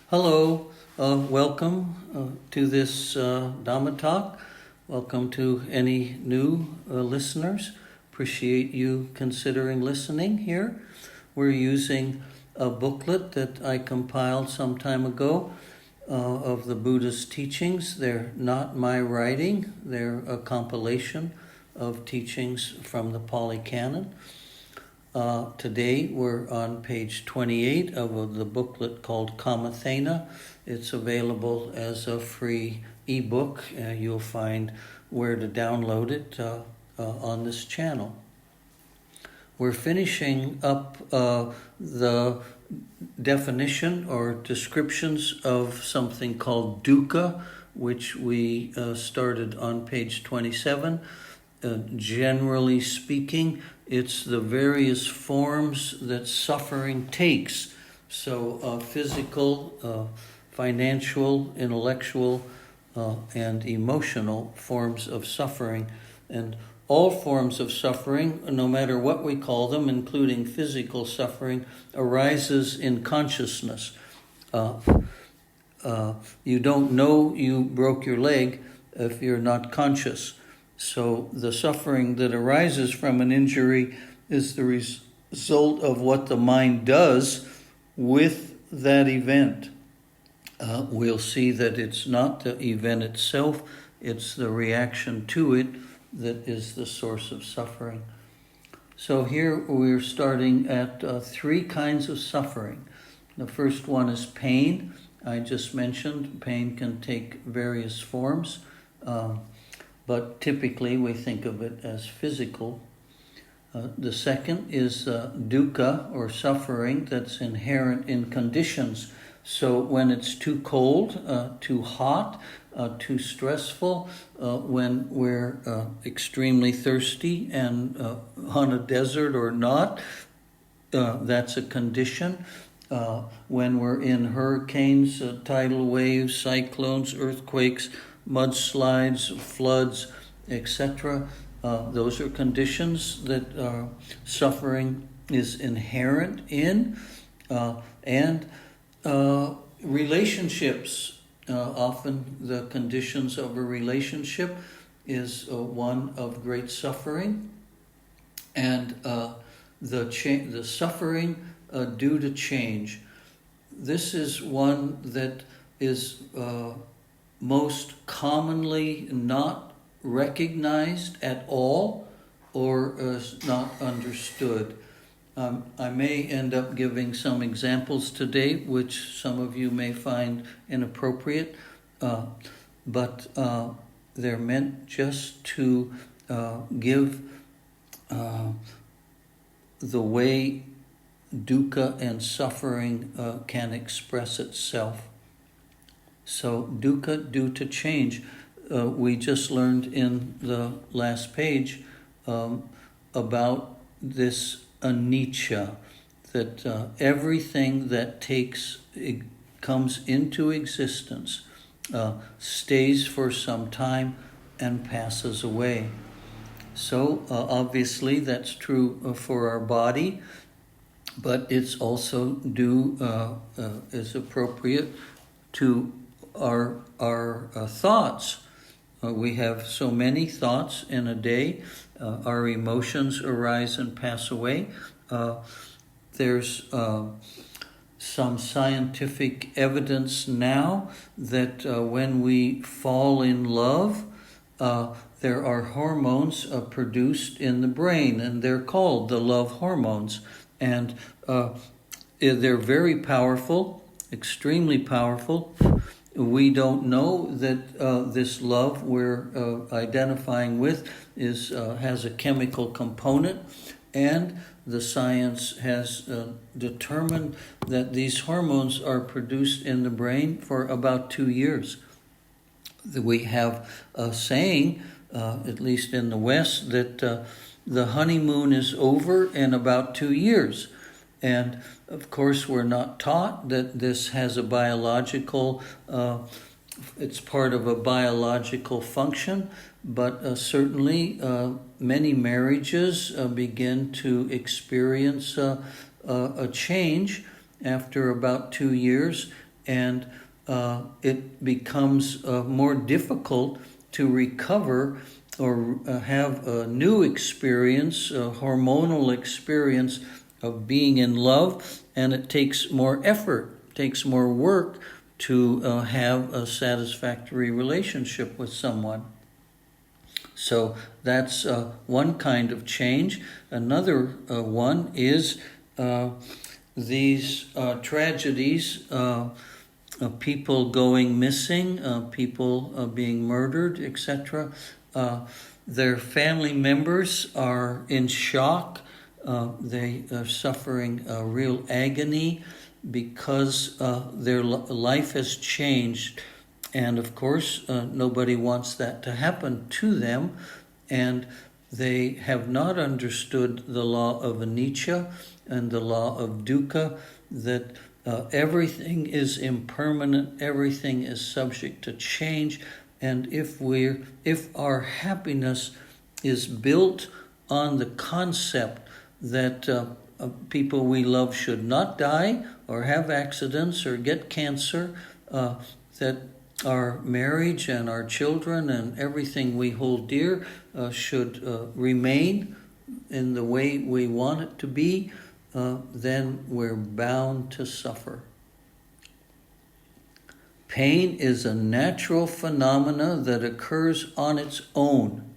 Hello, welcome to this Dhamma talk. Welcome to any new listeners. Appreciate you considering listening here. We're using a booklet that I compiled some time ago of the Buddha's teachings. They're not my writing. They're a compilation of teachings from the Pali Canon. Today we're on page 28 of the booklet called Kamatthana. It's available as a free ebook. You'll find where to download it on this channel. We're finishing up the definition or descriptions of something called dukkha, which we started on page 27. Generally speaking, it's the various forms that suffering takes. So physical, financial, intellectual, and emotional forms of suffering. And all forms of suffering, no matter what we call them, including physical suffering, arises in consciousness. You don't know you broke your leg if you're not conscious. So the suffering that arises from an injury is the result of what the mind does with that event. We'll see that it's not the event itself, it's the reaction to it that is the source of suffering. So here we're starting at three kinds of suffering. The first one is pain. I just mentioned pain can take various forms. But typically we think of it as physical. The second is dukkha, or suffering, that's inherent in conditions. So when it's too cold, too hot, too stressful, when we're extremely thirsty and on a desert or not, that's a condition. When we're in hurricanes, tidal waves, cyclones, earthquakes, mudslides, floods, etc. Those are conditions that suffering is inherent in. And relationships. Often the conditions of a relationship is one of great suffering. And the suffering due to change. This is one that is most commonly not recognized at all or is not understood. I may end up giving some examples today which some of you may find inappropriate, but they're meant just to give the way dukkha and suffering can express itself. So dukkha, due to change. We just learned in the last page about this anicca, that everything that comes into existence stays for some time and passes away. So obviously that's true for our body, but it's also is appropriate to our thoughts. We have so many thoughts in a day. Our emotions arise and pass away. There's some scientific evidence now that when we fall in love, there are hormones produced in the brain, and they're called the love hormones. And they're very powerful, extremely powerful. We don't know that this love we're identifying with has a chemical component, and the science has determined that these hormones are produced in the brain for about 2 years. We have a saying, at least in the West, that the honeymoon is over in about 2 years. And of course, we're not taught that this has a biological, it's part of a biological function, but certainly many marriages begin to experience a change after about 2 years, and it becomes more difficult to recover or have a new experience, a hormonal experience of being in love, and it takes more effort, takes more work to have a satisfactory relationship with someone. So that's one kind of change. Another one is these tragedies, people going missing, people being murdered, etc. Their family members are in shock. They are suffering real agony because their life has changed. And of course, nobody wants that to happen to them. And they have not understood the law of anicca and the law of dukkha, that everything is impermanent, everything is subject to change. And if our happiness is built on the concept that people we love should not die or have accidents or get cancer, that our marriage and our children and everything we hold dear should remain in the way we want it to be, then we're bound to suffer. Pain is a natural phenomena that occurs on its own.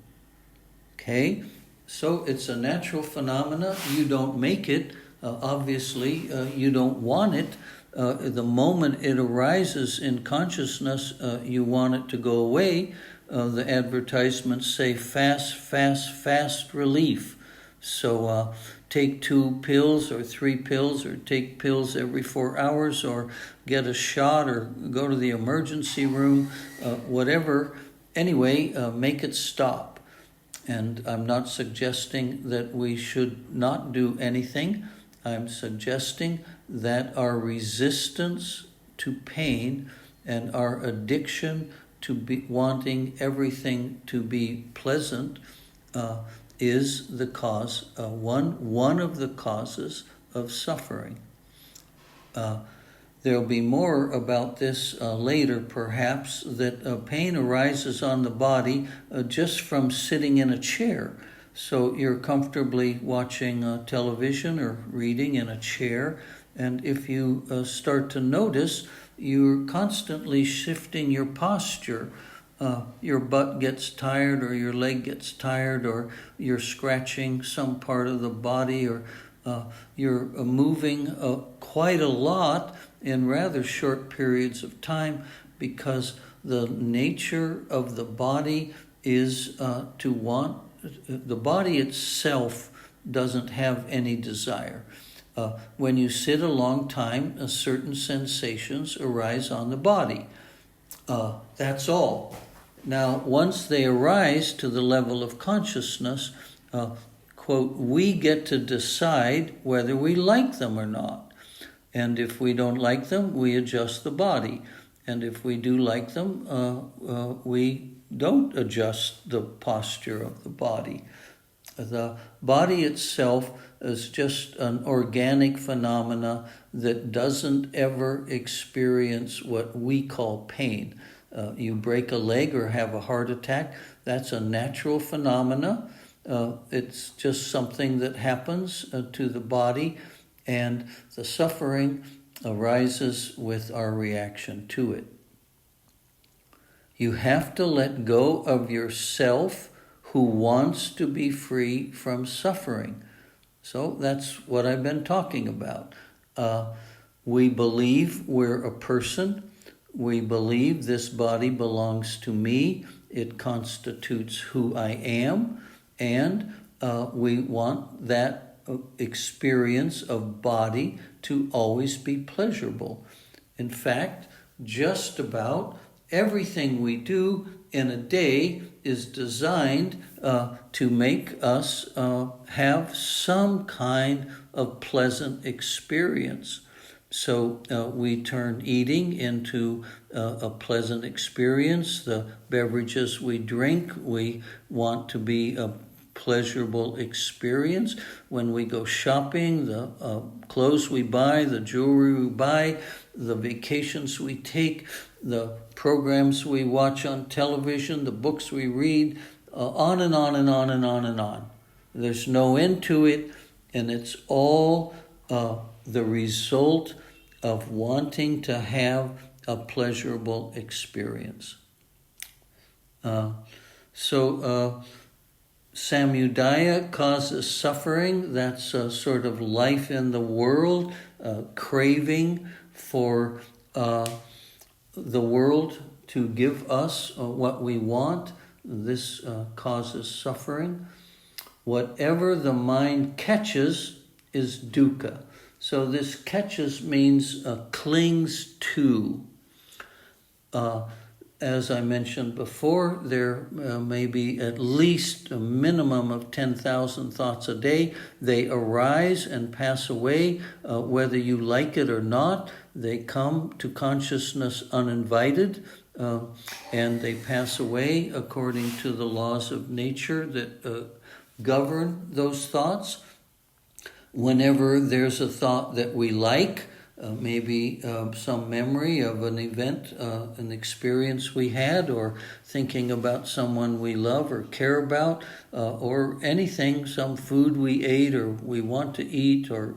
Okay? So it's a natural phenomena. You don't make it. Obviously, you don't want it. The moment it arises in consciousness, you want it to go away. The advertisements say fast, fast, fast relief. So take 2 pills or 3 pills, or take pills every 4 hours, or get a shot, or go to the emergency room, whatever. Anyway, make it stop. And I'm not suggesting that we should not do anything. I'm suggesting that our resistance to pain and our addiction to be wanting everything to be pleasant is the cause, one of the causes of suffering. There'll be more about this later, perhaps, that pain arises on the body just from sitting in a chair. So you're comfortably watching television or reading in a chair, and if you start to notice, you're constantly shifting your posture. Your butt gets tired, or your leg gets tired, or you're scratching some part of the body, or you're moving quite a lot in rather short periods of time, because the nature of the body is to want. The body itself doesn't have any desire. When you sit a long time, certain sensations arise on the body. That's all. Now, once they arise to the level of consciousness, quote, we get to decide whether we like them or not. And if we don't like them, we adjust the body. And if we do like them, we don't adjust the posture of the body. The body itself is just an organic phenomena that doesn't ever experience what we call pain. You break a leg or have a heart attack, that's a natural phenomena. It's just something that happens to the body, and the suffering arises with our reaction to it. You have to let go of yourself who wants to be free from suffering. So that's what I've been talking about. We believe we're a person. We believe this body belongs to me. It constitutes who I am. And we want that experience of body to always be pleasurable. In fact, just about everything we do in a day is designed to make us have some kind of pleasant experience. So we turn eating into a pleasant experience. The beverages we drink, we want to be pleasurable experience. When we go shopping, the clothes we buy, the jewelry we buy, the vacations we take, the programs we watch on television, the books we read, on and on and on and on and on. There's no end to it, and it's all the result of wanting to have a pleasurable experience. Samudaya causes suffering. That's sort of life in the world, craving for the world to give us what we want. This causes suffering. Whatever the mind catches is dukkha. So this catches means clings to. As I mentioned before, there may be at least a minimum of 10,000 thoughts a day. They arise and pass away, whether you like it or not. They come to consciousness uninvited, and they pass away according to the laws of nature that govern those thoughts. Whenever there's a thought that we like, maybe some memory of an event, an experience we had, or thinking about someone we love or care about, or anything, some food we ate or we want to eat, or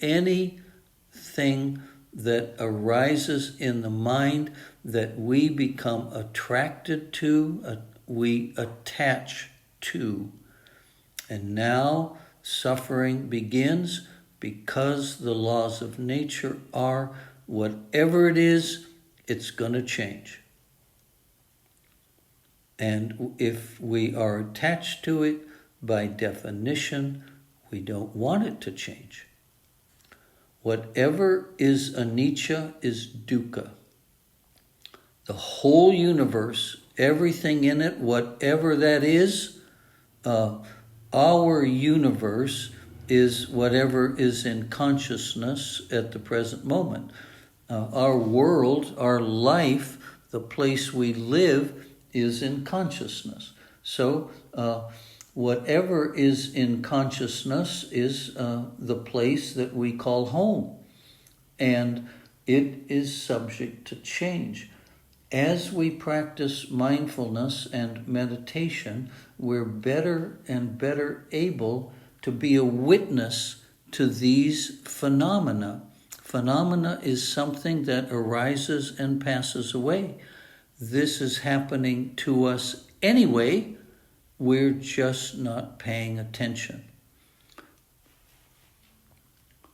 anything that arises in the mind that we become attracted to, we attach to. And now suffering begins, because the laws of nature are, whatever it is, it's going to change. And if we are attached to it, by definition, we don't want it to change. Whatever is anicca is dukkha. The whole universe, everything in it, whatever that is, our universe is whatever is in consciousness at the present moment. Our world, our life, the place we live is in consciousness. So whatever is in consciousness is the place that we call home. And it is subject to change. As we practice mindfulness and meditation, we're better and better able to be a witness to these phenomena. Phenomena is something that arises and passes away. This is happening to us anyway. We're just not paying attention.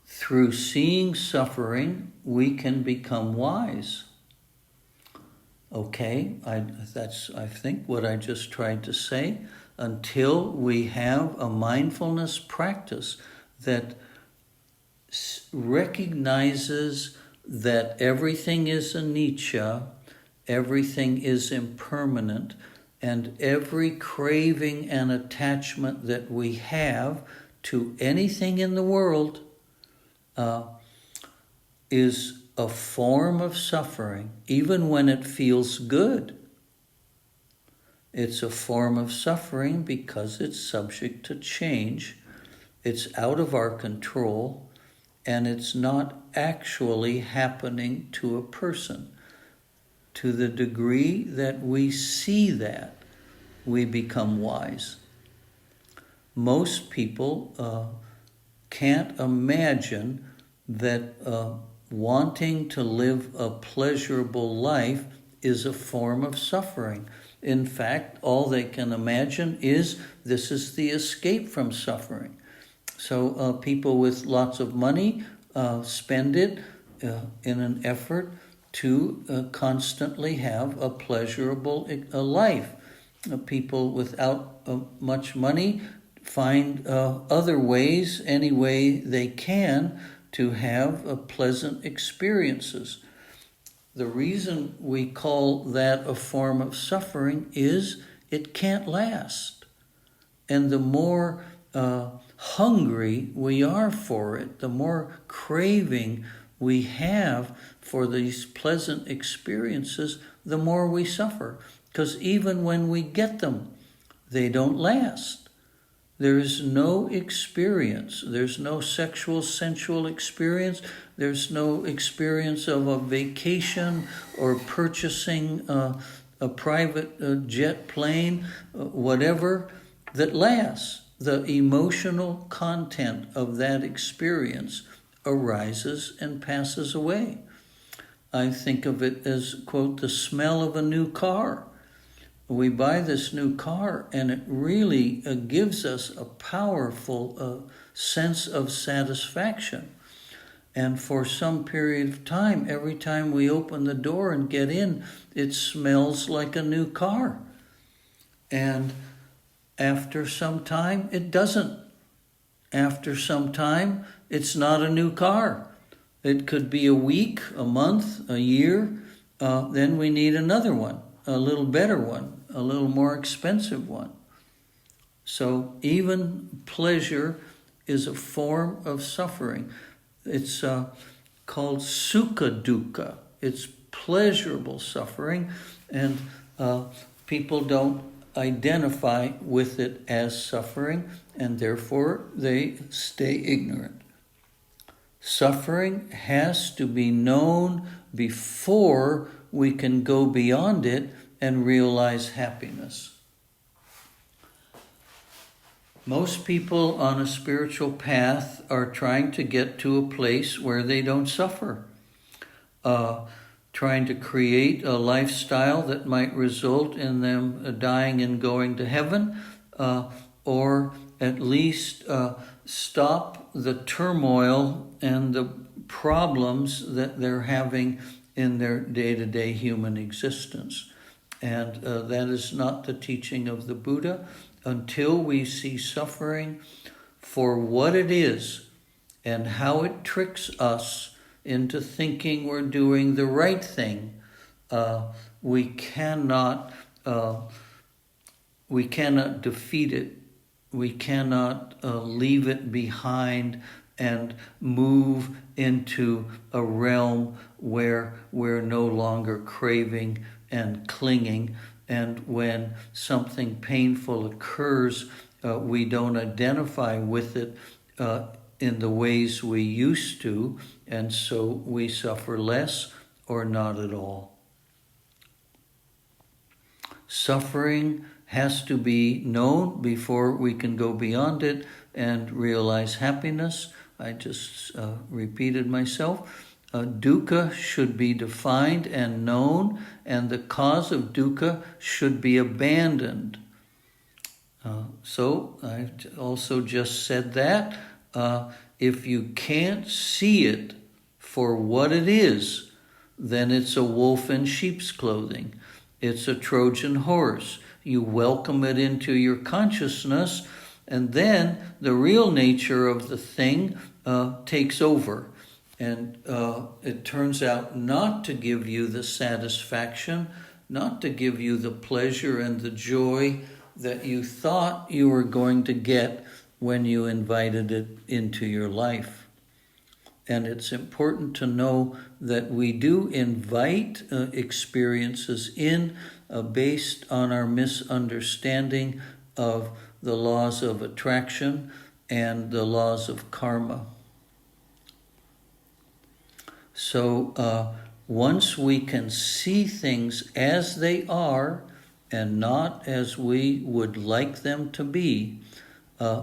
Through seeing suffering, we can become wise. Okay, that's, I think, what I just tried to say. Until we have a mindfulness practice that recognizes that everything is anicca, everything is impermanent, and every craving and attachment that we have to anything in the world is a form of suffering, even when it feels good. It's a form of suffering because it's subject to change. It's out of our control, and it's not actually happening to a person. To the degree that we see that, we become wise. Most people can't imagine that wanting to live a pleasurable life is a form of suffering. In fact, all they can imagine is this is the escape from suffering. So people with lots of money spend it in an effort to constantly have a pleasurable life. People without much money find other ways, any way they can, to have pleasant experiences. The reason we call that a form of suffering is it can't last. And the more hungry we are for it, the more craving we have for these pleasant experiences, the more we suffer. Because even when we get them, they don't last. there is no experience. There's no sexual, sensual experience. There's no experience of a vacation or purchasing a private jet plane, whatever, that lasts. The emotional content of that experience arises and passes away. I think of it as, quote, the smell of a new car. We buy this new car and it really gives us a powerful sense of satisfaction. And for some period of time, every time we open the door and get in, it smells like a new car. And after some time, it doesn't. After some time, it's not a new car. It could be a week, a month, a year. Then we need another one, a little better one, a little more expensive one. So even pleasure is a form of suffering. It's called sukha dukkha. It's pleasurable suffering, and people don't identify with it as suffering, and therefore they stay ignorant. Suffering has to be known before we can go beyond it and realize happiness. Most people on a spiritual path are trying to get to a place where they don't suffer, trying to create a lifestyle that might result in them dying and going to heaven, or at least stop the turmoil and the problems that they're having in their day-to-day human existence. And that is not the teaching of the Buddha. Until we see suffering for what it is and how it tricks us into thinking we're doing the right thing, we cannot defeat it. We cannot leave it behind and move into a realm where we're no longer craving and clinging. And when something painful occurs, we don't identify with it in the ways we used to, and so we suffer less or not at all. Suffering has to be known before we can go beyond it and realize happiness. I just repeated myself. Dukkha should be defined and known, and the cause of dukkha should be abandoned. So I've also just said that. If you can't see it for what it is, then it's a wolf in sheep's clothing. It's a Trojan horse. You welcome it into your consciousness, and then the real nature of the thing takes over. And it turns out not to give you the satisfaction, not to give you the pleasure and the joy that you thought you were going to get when you invited it into your life. And it's important to know that we do invite experiences in based on our misunderstanding of the laws of attraction and the laws of karma. So once we can see things as they are and not as we would like them to be,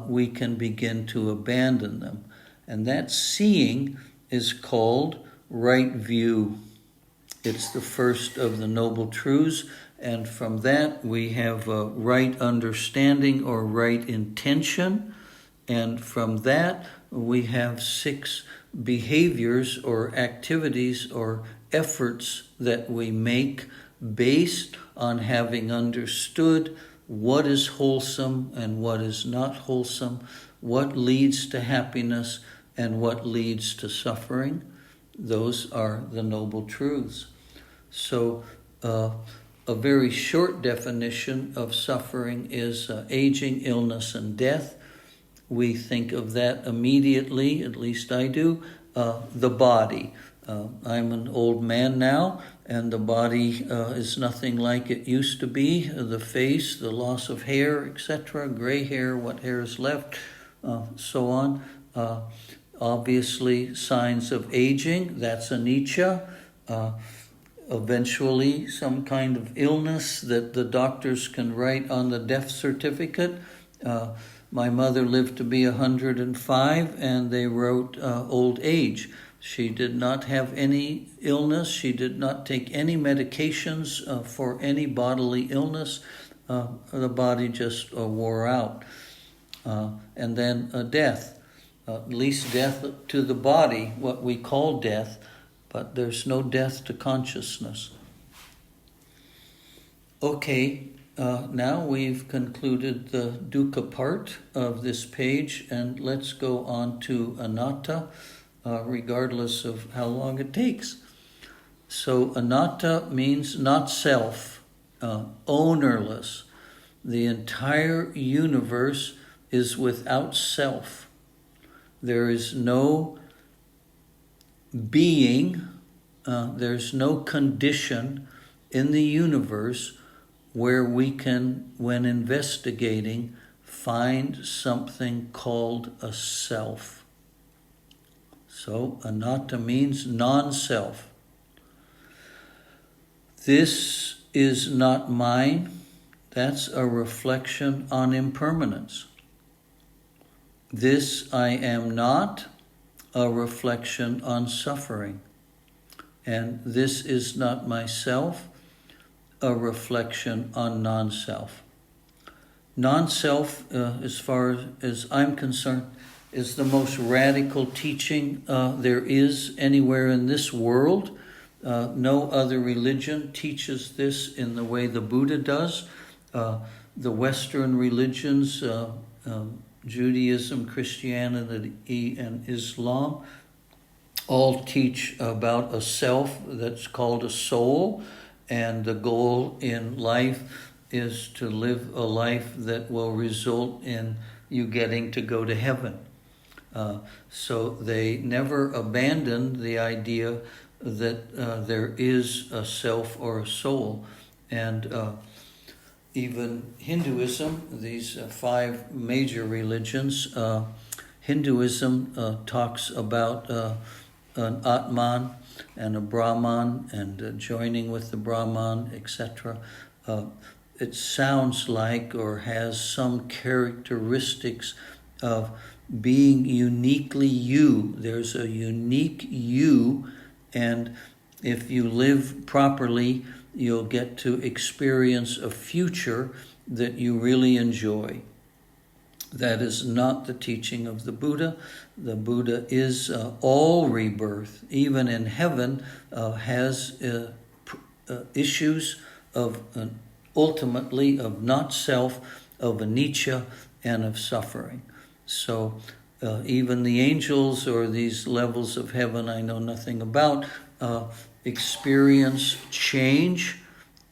we can begin to abandon them. And that seeing is called right view. It's the first of the Noble Truths, and from that we have right understanding or right intention, and from that we have 6 behaviors or activities or efforts that we make based on having understood what is wholesome and what is not wholesome, what leads to happiness and what leads to suffering. Those are the Noble Truths. So a very short definition of suffering is aging, illness, and death. We think of that immediately, at least I do, the body. I'm an old man now, and the body is nothing like it used to be. The face, the loss of hair, etc., gray hair, what hair is left, so on. Obviously, signs of aging, that's anicca. Eventually, some kind of illness that the doctors can write on the death certificate. My mother lived to be 105, and they wrote old age. She did not have any illness. She did not take any medications for any bodily illness. The body just wore out. And then death, at least death to the body, what we call death, but there's no death to consciousness. Okay, now we've concluded the dukkha part of this page, and let's go on to anatta, regardless of how long it takes. So anatta means not self, ownerless. The entire universe is without self. There is no being, there's no condition in the universe where we can, when investigating, find something called a self. So anatta means non-self. This is not mine. That's a reflection on impermanence. This I am not, a reflection on suffering. And this is not myself, a reflection on non-self. Non-self, as far as I'm concerned, is the most radical teaching there is anywhere in this world. No other religion teaches this in the way the Buddha does. The Western religions, Judaism, Christianity, and Islam, all teach about a self that's called a soul, and the goal in life is to live a life that will result in you getting to go to heaven. So they never abandon the idea that there is a self or a soul. And even Hinduism, these 5 major religions, Hinduism talks about an Atman and a Brahman and joining with the Brahman, etc. It sounds like or has some characteristics of being uniquely you. There's a unique you, and if you live properly, you'll get to experience a future that you really enjoy. That is not the teaching of the Buddha. The Buddha is all rebirth, even in heaven, has issues of ultimately of not self, of anicca, and of suffering. So even the angels or these levels of heaven I know nothing about experience change,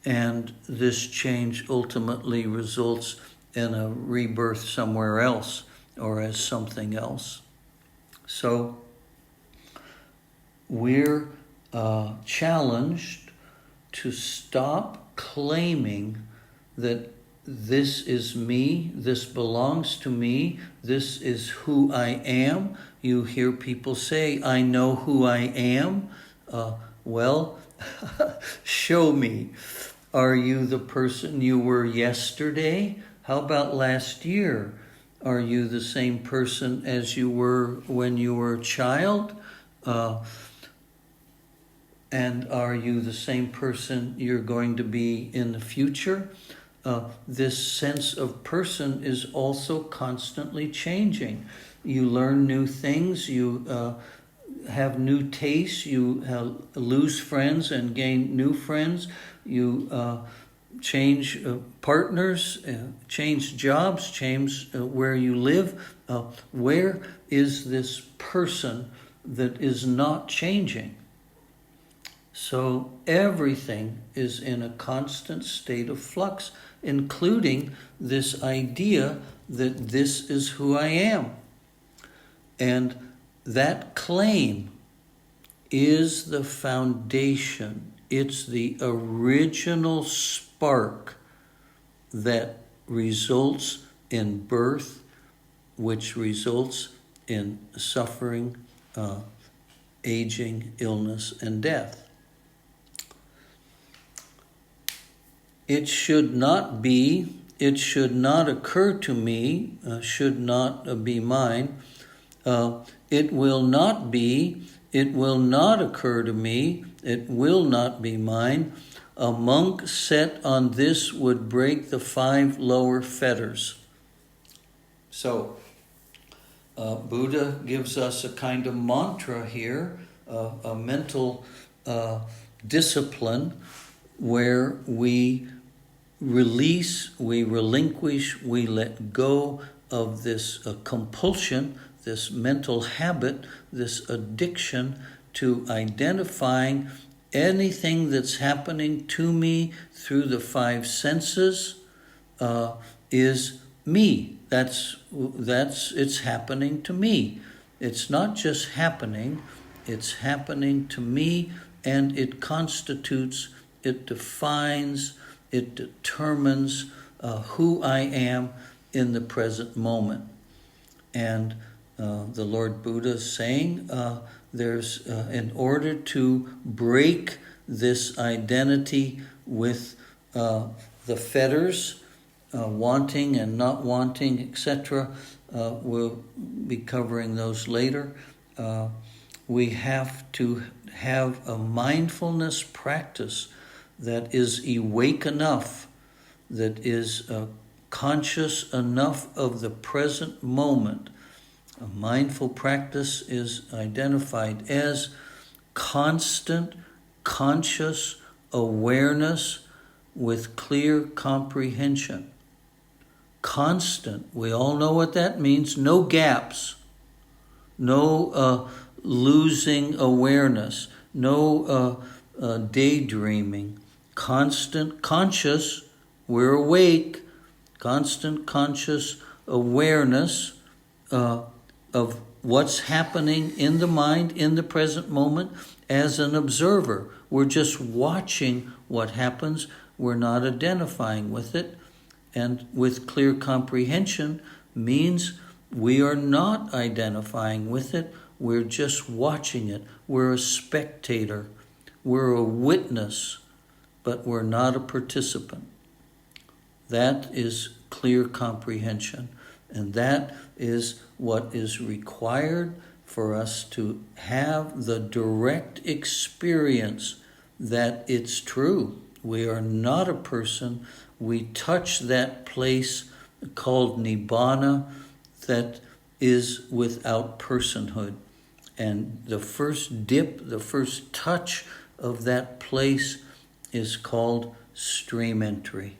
and this change ultimately results in a rebirth somewhere else or as something else. So we're challenged to stop claiming that this is me, this belongs to me, this is who I am. You hear people say, I know who I am. Well, show me. Are you the person you were yesterday? How about last year? Are you the same person as you were when you were a child? And are you the same person you're going to be in the future? This sense of person is also constantly changing. You learn new things, you have new tastes, you lose friends and gain new friends, you change partners, change jobs, change where you live. Where is this person that is not changing? So everything is in a constant state of flux, including this idea that this is who I am. And that claim is the foundation. It's the original spark that results in birth, which results in suffering, aging, illness, and death. It should not be, it should not occur to me, should not be mine. It will not be, it will not occur to me, it will not be mine. A monk set on this would break the 5 lower fetters. So, Buddha gives us a kind of mantra here, a mental discipline where we release, we relinquish, we let go of this compulsion, this mental habit, this addiction to identifying anything that's happening to me through the 5 senses is me. That's it's happening to me. It's not just happening, it's happening to me, and it constitutes, it defines, it determines who I am in the present moment. And the Lord Buddha is saying there's in order to break this identity with the fetters, wanting and not wanting, etc. We'll be covering those later. We have to have a mindfulness practice that is awake enough, that is conscious enough of the present moment. A mindful practice is identified as constant, conscious awareness with clear comprehension. Constant, we all know what that means. No gaps, no losing awareness, no daydreaming. Constant, conscious, we're awake, constant, conscious awareness of what's happening in the mind in the present moment as an observer. We're just watching what happens. We're not identifying with it. And with clear comprehension means we are not identifying with it. We're just watching it. We're a spectator. We're a witness, but we're not a participant. That is clear comprehension. And that is what is required for us to have the direct experience that it's true. We are not a person. We touch that place called Nibbana that is without personhood. And the first dip, the first touch of that place is called stream entry.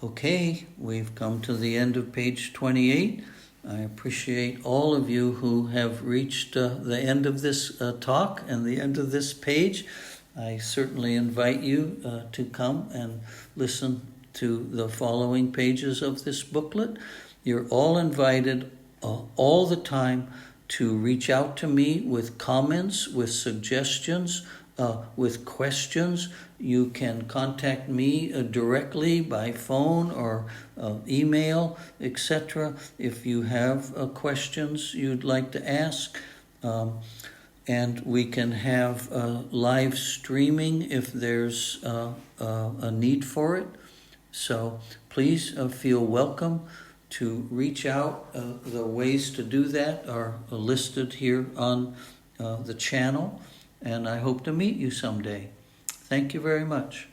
Okay, we've come to the end of page 28. I appreciate all of you who have reached the end of this talk and the end of this page. I certainly invite you to come and listen to the following pages of this booklet. You're all invited all the time to reach out to me with comments, with suggestions, with questions. You can contact me directly by phone or email, etc. if you have questions you'd like to ask. And we can have live streaming if there's a need for it. So please feel welcome to reach out. The ways to do that are listed here on the channel, and I hope to meet you someday. Thank you very much.